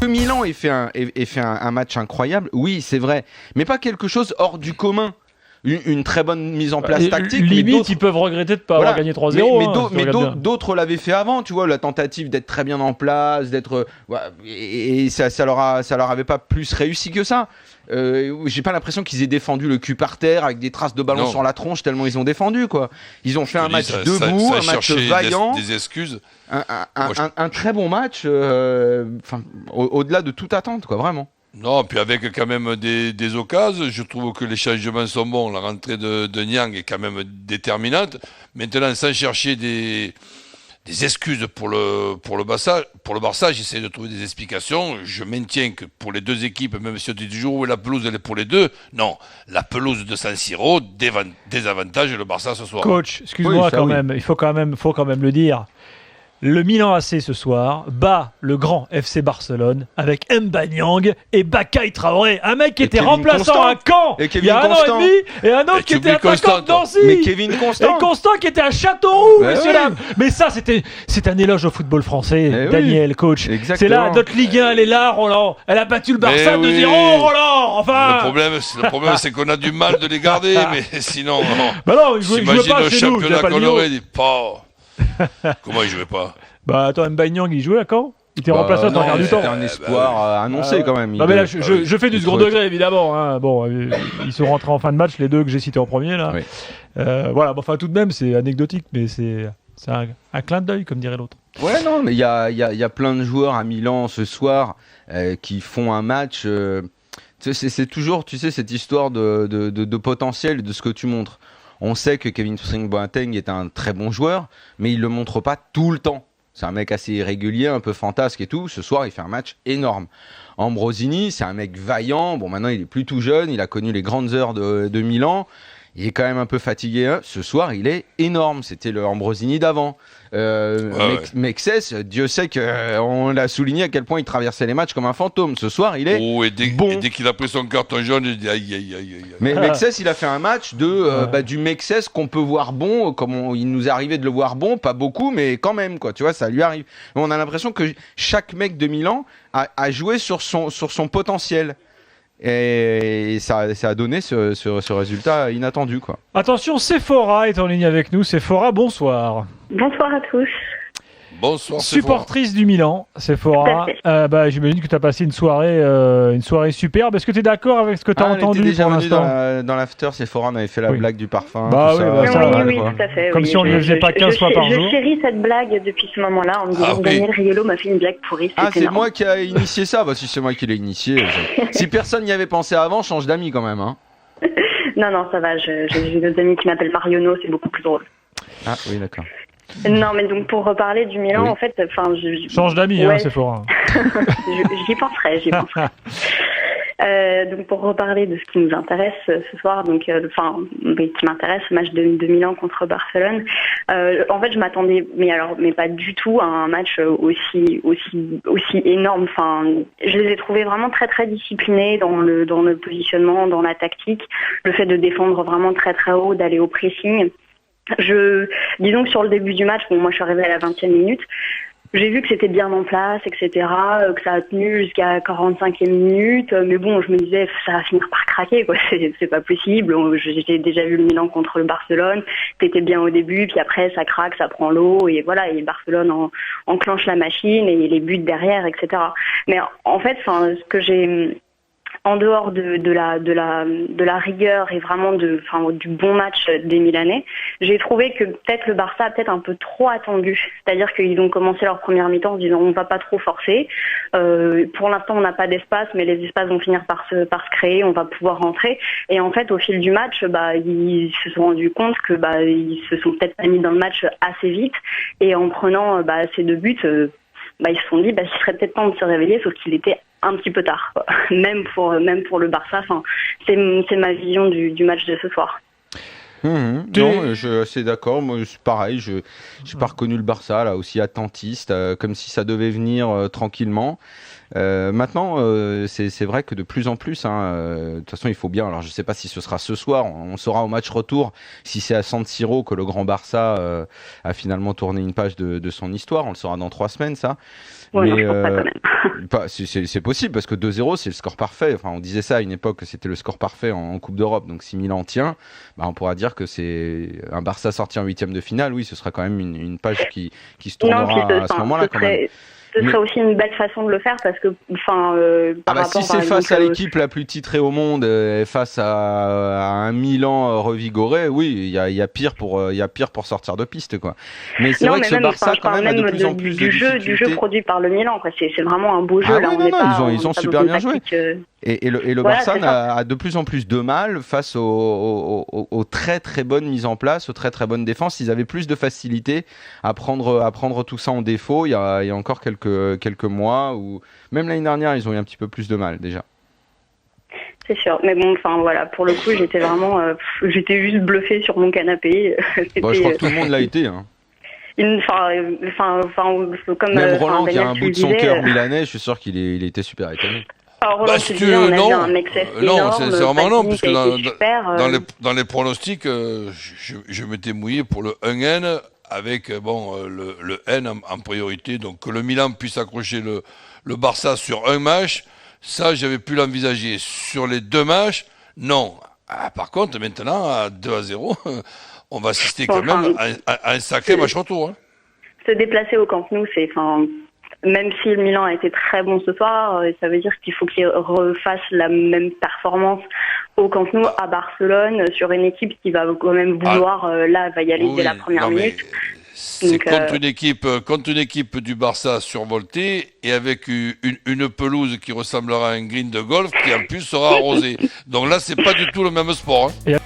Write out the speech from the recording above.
Que Milan ait fait un match incroyable, oui, c'est vrai, mais pas quelque chose hors du commun. Une très bonne mise en place tactique. Limite, ils peuvent regretter de ne pas avoir gagné 3-0. Mais d'autres l'avaient fait avant, tu vois, la tentative d'être très bien en place, et ça leur avait pas plus réussi que ça. J'ai pas l'impression qu'ils aient défendu le cul par terre avec des traces de ballon sur la tronche tellement ils ont défendu, quoi. Ils ont fait un match debout, un match vaillant. Des excuses. Un très bon match, au-delà de toute attente, quoi, vraiment. Non, puis avec quand même des occasions, je trouve que les changements sont bons. La rentrée de Niang est quand même déterminante. Maintenant, sans chercher des excuses pour le Barça, j'essaie de trouver des explications. Je maintiens que pour les deux équipes, même si on dit toujours où la pelouse elle est pour les deux, non, la pelouse de San Siro désavantage le Barça ce soir. Coach, excuse-moi même, il faut quand même le dire. Le Milan AC ce soir bat le grand FC Barcelone avec Mbanyang et Bakay Traoré, un mec qui était remplaçant à Caen il y a un an et demi et un autre qui était attaquant de Nancy. Mais Kevin Constant. Et Constant qui était à Châteauroux, messieurs dames. Mais ça, c'est un éloge au football français, Daniel, coach. Exactement. C'est là, notre Ligue 1, elle est là, Roland. Elle a battu le Barça 2-0, Roland. Enfin. Le problème, c'est qu'on a du mal de les garder, mais sinon, bah non, il jouait pas chez nous. Championnat qu'on aurait dit pas. Comment il jouait pas? Bah attends, Mbanyang, il jouait à Caen? Il était remplaçant dans le du temps. C'était un espoir annoncé quand même. Non mais là, je fais du second degré évidemment. Hein. Bon, ils sont rentrés en fin de match, les deux que j'ai cités en premier là. Oui. Voilà, enfin tout de même, c'est anecdotique, mais c'est un clin d'œil, comme dirait l'autre. Ouais, non, mais il y a plein de joueurs à Milan ce soir qui font un match. C'est toujours, tu sais, cette histoire de potentiel, de ce que tu montres. On sait que Kevin Boateng est un très bon joueur, mais il le montre pas tout le temps. C'est un mec assez irrégulier, un peu fantasque et tout. Ce soir, il fait un match énorme. Ambrosini, c'est un mec vaillant. Bon, maintenant, il est plus tout jeune. Il a connu les grandes heures de Milan. Il est quand même un peu fatigué. Hein. Ce soir, il est énorme. C'était le Ambrosini d'avant. Mexès, Dieu sait qu'on l'a souligné à quel point il traversait les matchs comme un fantôme. Ce soir, il est bon. Et dès qu'il a pris son carton jaune, il dit aïe, aïe, aïe, aïe. Mais Mexès, il a fait un match du Mexès qu'on peut voir bon, comme il nous est arrivé de le voir bon, pas beaucoup, mais quand même, quoi. Tu vois, ça lui arrive. On a l'impression que chaque mec de Milan a joué sur son potentiel. Et ça a donné ce résultat inattendu, quoi. Attention, Sephora est en ligne avec nous. Sephora, bonsoir. Bonsoir à tous. Bonsoir, supportrice du Milan, Sephora. J'imagine que tu as passé une soirée superbe. Est-ce que tu es d'accord avec ce que tu as entendu déjà pour l'instant? Dans l'after, Sephora, on avait fait la blague du parfum. Oui, tout à fait. Comme si on ne le faisait pas 15 fois par jour. Je chéris cette blague depuis ce moment-là en me disant Daniel Riolo m'a fait une blague pourrie. C'est moi qui ai initié ça. Si c'est moi qui l'ai initié. Si personne n'y avait pensé avant, change d'amis quand même. Hein. Non, ça va. J'ai d'autres amis qui m'appellent Mariono, c'est beaucoup plus drôle. Ah oui, d'accord. Non, mais donc pour reparler du Milan, en fait, change d'amis, Sephora. J'y penserai. Donc pour reparler de ce qui nous intéresse ce soir, qui m'intéresse, le match de Milan contre Barcelone. En fait, je m'attendais, mais pas du tout à un match aussi énorme. Enfin, je les ai trouvés vraiment très très disciplinés dans le positionnement, dans la tactique, le fait de défendre vraiment très très haut, d'aller au pressing. Disons que sur le début du match, moi je suis arrivée à la 20e minute, j'ai vu que c'était bien en place, etc., que ça a tenu jusqu'à 45e minute, mais bon, je me disais, ça va finir par craquer, quoi, c'est pas possible, j'ai déjà vu le Milan contre le Barcelone, c'était bien au début, puis après ça craque, ça prend l'eau, et voilà, et Barcelone enclenche la machine, et les buts derrière, etc. Mais en fait, ce que j'ai... En dehors de la rigueur et vraiment du bon match des Milanais, j'ai trouvé que peut-être le Barça a peut-être un peu trop attendu. C'est-à-dire qu'ils ont commencé leur première mi-temps en disant on va pas trop forcer. Pour l'instant on n'a pas d'espace, mais les espaces vont finir par se créer, on va pouvoir rentrer. Et en fait au fil du match, ils se sont rendus compte que ils se sont peut-être pas mis dans le match assez vite. Et en prenant ces deux buts, ils se sont dit il serait peut-être temps de se réveiller, sauf qu'il était un petit peu tard, quoi. Même pour le Barça. Enfin, c'est ma vision du match de ce soir. Non, je suis assez d'accord. Moi, c'est pareil. Je n'ai pas reconnu le Barça là aussi attentiste, comme si ça devait venir tranquillement. Maintenant, c'est vrai que de plus en plus, hein, de toute façon, il faut bien. Alors, je sais pas si ce sera ce soir. On saura au match retour si c'est à San Siro que le Grand Barça a finalement tourné une page de son histoire. On le saura dans 3 semaines, ça. Ouais, Mais non, je pense pas quand même. c'est possible parce que 2-0, c'est le score parfait. Enfin, on disait ça à une époque que c'était le score parfait en Coupe d'Europe. Donc, si Milan tient, bah, on pourra dire que c'est un Barça sorti en 8e de finale. Oui, ce sera quand même une page qui se tournera à ce moment-là, quand même. Ce serait aussi une belle façon de le faire parce que, par rapport, si c'est face à l'équipe la plus titrée au monde, face à un Milan revigoré, oui, il y a pire pour sortir de piste, quoi. Mais c'est vrai que ce Barça, quand même, a de plus en plus de difficultés. Du jeu produit par le Milan, quoi. C'est vraiment un beau jeu. Ah là, oui, non, ils ont super bien joué. Et le voilà, Barça a de plus en plus de mal face aux très très bonnes mises en place, aux très très bonnes défenses. Ils avaient plus de facilité à prendre tout ça en défaut il y a encore quelques mois, ou même l'année dernière, ils ont eu un petit peu plus de mal déjà. C'est sûr, mais bon, voilà, pour le coup, j'étais vraiment, j'étais juste bluffée sur mon canapé. Bon, je crois que tout le monde l'a été, hein. Comme même Roland, qui a un bout de son cœur disait, milanais, je suis sûr qu'il était super étonné. Alors, Roland, si tu disais, on a non, vu un excès non, énorme, c'est vraiment non, Pazzi puisque qui a été super, dans les pronostics, je m'étais mouillé pour le 1N avec le N en priorité, donc que le Milan puisse accrocher le Barça sur un match, ça j'avais pu l'envisager. Sur les 2 matchs, non. Ah, par contre, maintenant, à 2-0, on va assister quand même à un sacré match retour. Hein. Se déplacer au Camp Nou, même si le Milan a été très bon ce soir, ça veut dire qu'il faut qu'il refasse la même performance au Camp Nou à Barcelone sur une équipe qui va quand même vouloir, va y aller dès la première minute. C'est contre une équipe du Barça survoltée et avec une pelouse qui ressemblera à un green de golf qui en plus sera arrosée. Donc là, c'est pas du tout le même sport. Hein.